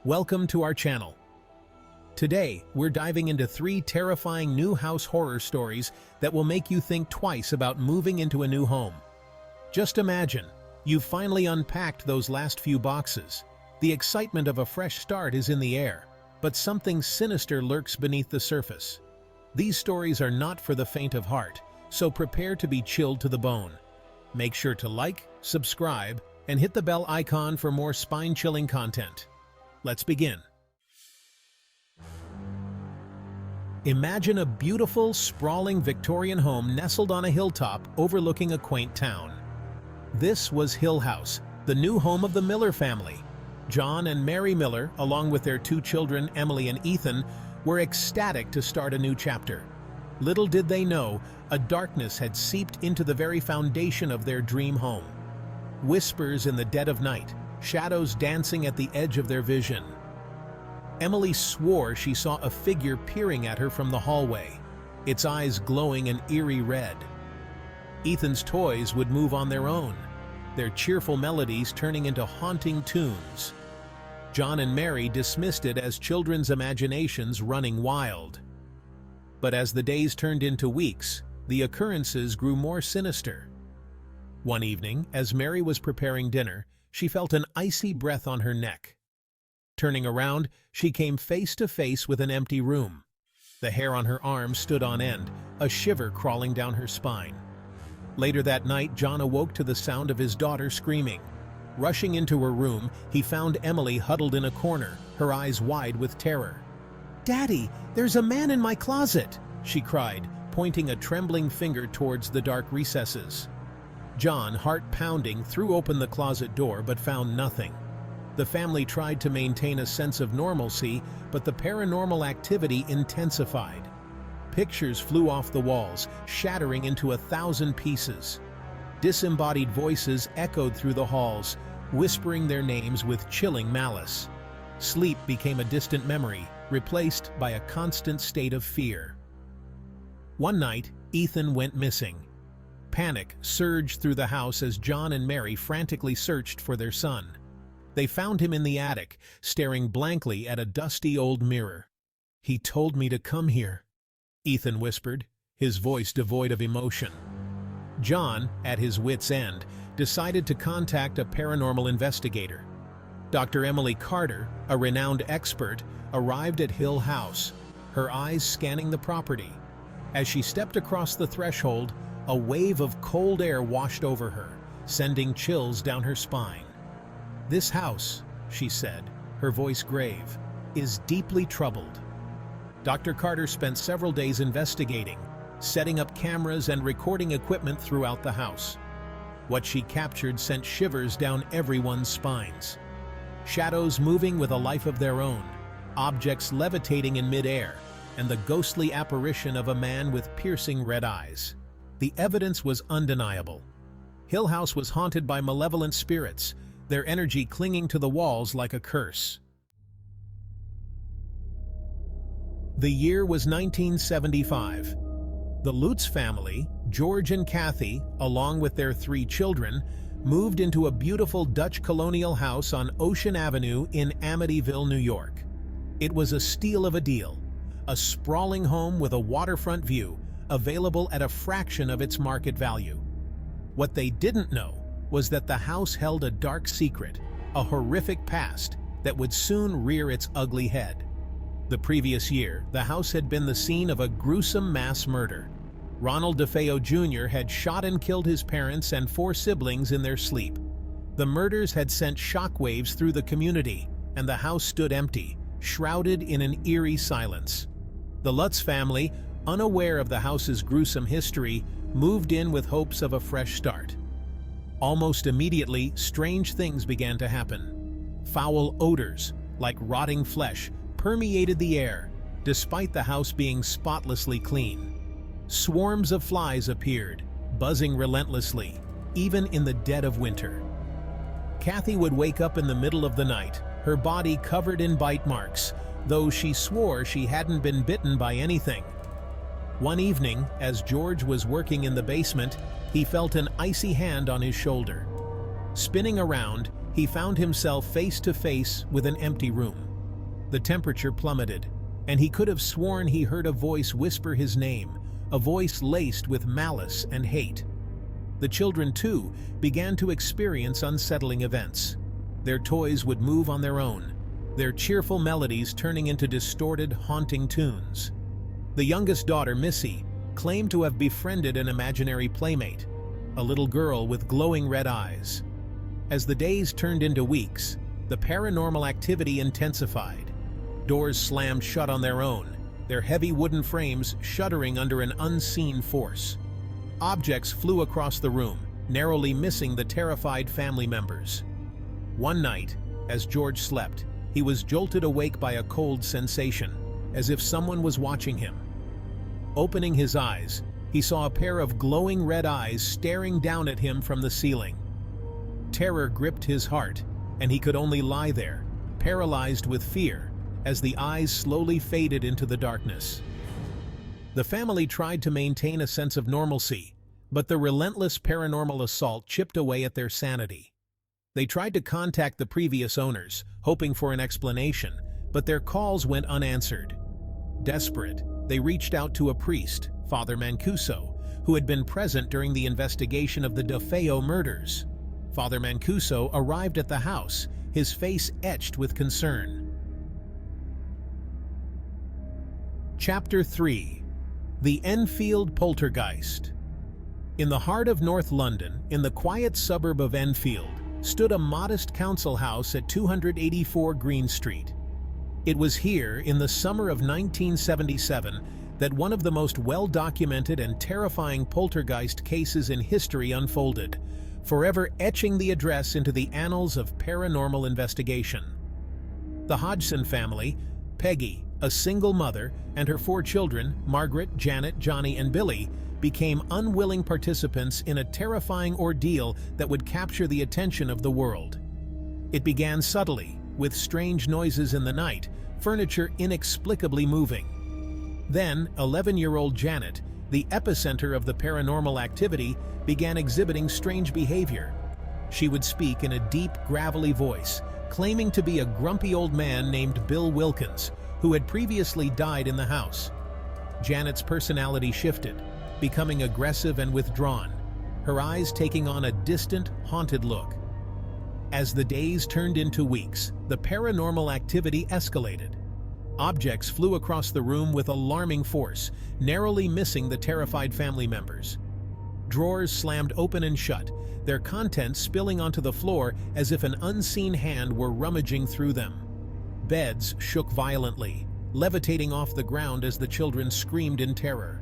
Welcome to our channel. Today, we're diving into 3 terrifying new house horror stories that will make you think twice about moving into a new home. Just imagine, you've finally unpacked those last few boxes. The excitement of a fresh start is in the air, but something sinister lurks beneath the surface. These stories are not for the faint of heart, so prepare to be chilled to the bone. Make sure to like, subscribe, and hit the bell icon for more spine-chilling content. Let's begin. Imagine a beautiful, sprawling Victorian home nestled on a hilltop overlooking a quaint town. This was Hill House, the new home of the Miller family. John and Mary Miller, along with their 2 children, Emily and Ethan, were ecstatic to start a new chapter. Little did they know, a darkness had seeped into the very foundation of their dream home. Whispers in the dead of night, shadows dancing at the edge of their vision. Emily swore she saw a figure peering at her from the hallway, its eyes glowing an eerie red. Ethan's toys would move on their own, their cheerful melodies turning into haunting tunes. John and Mary dismissed it as children's imaginations running wild. But as the days turned into weeks, the occurrences grew more sinister. One evening, as Mary was preparing dinner, she felt an icy breath on her neck. Turning around, she came face to face with an empty room. The hair on her arms stood on end, a shiver crawling down her spine. Later that night, John awoke to the sound of his daughter screaming. Rushing into her room, he found Emily huddled in a corner, her eyes wide with terror. "Daddy, there's a man in my closet!" she cried, pointing a trembling finger towards the dark recesses. John, heart pounding, threw open the closet door but found nothing. The family tried to maintain a sense of normalcy, but the paranormal activity intensified. Pictures flew off the walls, shattering into 1,000 pieces. Disembodied voices echoed through the halls, whispering their names with chilling malice. Sleep became a distant memory, replaced by a constant state of fear. One night, Ethan went missing. Panic surged through the house as John and Mary frantically searched for their son. They found him in the attic, staring blankly at a dusty old mirror. "He told me to come here," Ethan whispered, his voice devoid of emotion. John, at his wit's end, decided to contact a paranormal investigator. Dr. Emily Carter, a renowned expert, arrived at Hill House, her eyes scanning the property. As she stepped across the threshold, a wave of cold air washed over her, sending chills down her spine. "This house," she said, her voice grave, "is deeply troubled." Dr. Carter spent several days investigating, setting up cameras and recording equipment throughout the house. What she captured sent shivers down everyone's spines. Shadows moving with a life of their own, objects levitating in midair, and the ghostly apparition of a man with piercing red eyes. The evidence was undeniable. Hill House was haunted by malevolent spirits, their energy clinging to the walls like a curse. The year was 1975. The Lutz family, George and Kathy, along with their 3 children, moved into a beautiful Dutch colonial house on Ocean Avenue in Amityville, New York. It was a steal of a deal, a sprawling home with a waterfront view, available at a fraction of its market value. What they didn't know was that the house held a dark secret, a horrific past that would soon rear its ugly head. The previous year, the house had been the scene of a gruesome mass murder. Ronald DeFeo Jr. had shot and killed his parents and 4 siblings in their sleep. The murders had sent shockwaves through the community, and the house stood empty, shrouded in an eerie silence. The Lutz family, unaware of the house's gruesome history, moved in with hopes of a fresh start. Almost immediately, strange things began to happen. Foul odors, like rotting flesh, permeated the air, despite the house being spotlessly clean. Swarms of flies appeared, buzzing relentlessly, even in the dead of winter. Kathy would wake up in the middle of the night, her body covered in bite marks, though she swore she hadn't been bitten by anything. One evening, as George was working in the basement, he felt an icy hand on his shoulder. Spinning around, he found himself face to face with an empty room. The temperature plummeted, and he could have sworn he heard a voice whisper his name, a voice laced with malice and hate. The children, too, began to experience unsettling events. Their toys would move on their own, their cheerful melodies turning into distorted, haunting tunes. The youngest daughter, Missy, claimed to have befriended an imaginary playmate, a little girl with glowing red eyes. As the days turned into weeks, the paranormal activity intensified. Doors slammed shut on their own, their heavy wooden frames shuddering under an unseen force. Objects flew across the room, narrowly missing the terrified family members. One night, as George slept, he was jolted awake by a cold sensation, as if someone was watching him. Opening his eyes, he saw a pair of glowing red eyes staring down at him from the ceiling. Terror gripped his heart, and he could only lie there, paralyzed with fear, as the eyes slowly faded into the darkness. The family tried to maintain a sense of normalcy, but the relentless paranormal assault chipped away at their sanity. They tried to contact the previous owners, hoping for an explanation, but their calls went unanswered. Desperate, they reached out to a priest, Father Mancuso, who had been present during the investigation of the DeFeo murders. Father Mancuso arrived at the house, his face etched with concern. Chapter 3. The Enfield Poltergeist. In the heart of North London, in the quiet suburb of Enfield, stood a modest council house at 284 Green Street. It was here, in the summer of 1977, that one of the most well-documented and terrifying poltergeist cases in history unfolded, forever etching the address into the annals of paranormal investigation. The Hodgson family, Peggy, a single mother, and her 4 children, Margaret, Janet, Johnny, and Billy, became unwilling participants in a terrifying ordeal that would capture the attention of the world. It began subtly, with strange noises in the night, furniture inexplicably moving. Then, 11-year-old Janet, the epicenter of the paranormal activity, began exhibiting strange behavior. She would speak in a deep, gravelly voice, claiming to be a grumpy old man named Bill Wilkins, who had previously died in the house. Janet's personality shifted, becoming aggressive and withdrawn, her eyes taking on a distant, haunted look. As the days turned into weeks, the paranormal activity escalated. Objects flew across the room with alarming force, narrowly missing the terrified family members. Drawers slammed open and shut, their contents spilling onto the floor as if an unseen hand were rummaging through them. Beds shook violently, levitating off the ground as the children screamed in terror.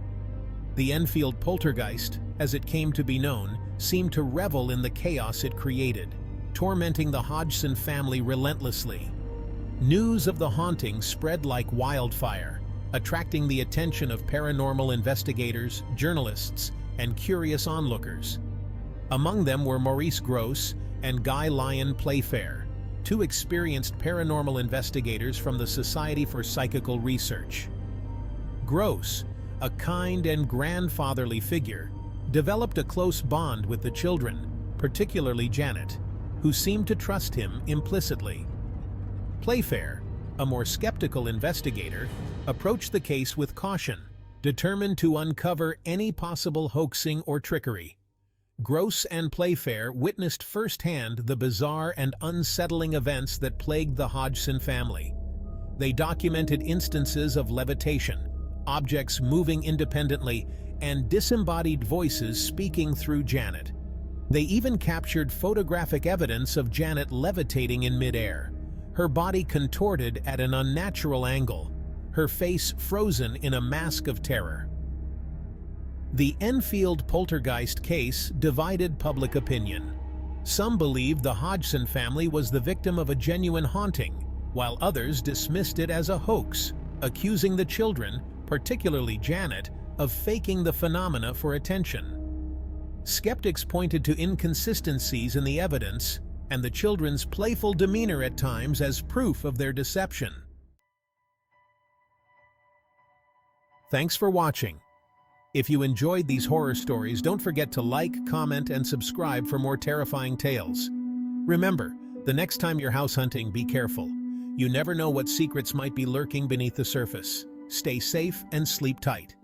The Enfield Poltergeist, as it came to be known, seemed to revel in the chaos it created, tormenting the Hodgson family relentlessly. News of the haunting spread like wildfire, attracting the attention of paranormal investigators, journalists, and curious onlookers. Among them were Maurice Grosse and Guy Lyon Playfair, 2 experienced paranormal investigators from the Society for Psychical Research. Grosse, a kind and grandfatherly figure, developed a close bond with the children, particularly Janet, who seemed to trust him implicitly. Playfair, a more skeptical investigator, approached the case with caution, determined to uncover any possible hoaxing or trickery. Grosse and Playfair witnessed firsthand the bizarre and unsettling events that plagued the Hodgson family. They documented instances of levitation, objects moving independently, and disembodied voices speaking through Janet. They even captured photographic evidence of Janet levitating in midair, her body contorted at an unnatural angle, her face frozen in a mask of terror. The Enfield Poltergeist case divided public opinion. Some believed the Hodgson family was the victim of a genuine haunting, while others dismissed it as a hoax, accusing the children, particularly Janet, of faking the phenomena for attention. Skeptics pointed to inconsistencies in the evidence and the children's playful demeanor at times as proof of their deception. Thanks for watching. If you enjoyed these horror stories, don't forget to like, comment, and subscribe for more terrifying tales. Remember, the next time you're house hunting, be careful. You never know what secrets might be lurking beneath the surface. Stay safe and sleep tight.